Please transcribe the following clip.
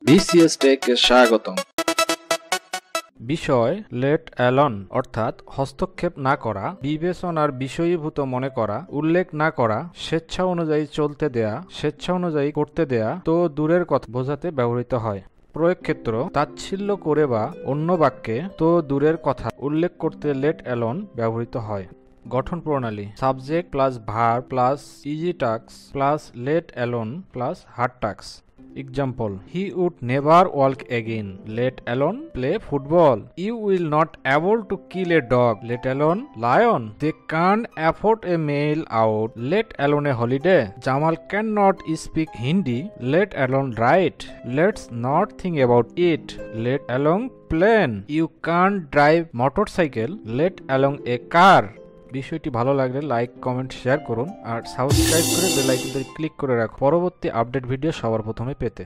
BCS টেকে স্বাগতম। বিষয় লেট অ্যালোন অর্থাৎ হস্তক্ষেপ না করা, বিবেচনার বিষয়ীভূত মনে করা, উল্লেখ না করা, স্বেচ্ছা অনুযায়ী চলতে দেয়া, স্বেচ্ছা অনুযায়ী করতে দেয়া তো দূরের কথা বোঝাতে ব্যবহৃত হয়। প্রয়োগ ক্ষেত্র তাচ্ছিল্য করে বা অন্য বাক্যে তো দূরের কথা উল্লেখ করতে লেট অ্যালোন ব্যবহৃত হয়। গঠন প্রণালী subject plus verb plus easy task plus let alone plus hard task. Example: He would never walk again, let alone play football. You will not able to kill a dog, let alone lion. They can't afford a meal out, let alone a holiday. Jamal cannot speak Hindi, let alone write. Let's not think about it, let alone plane. You can't drive motorcycle, let alone a car. বিষয়টি ভালো লাগলে like comment share করুন আর subscribe করে bell আইকনটি click করে রাখুন পরবর্তী update video সবার প্রথমে পেতে।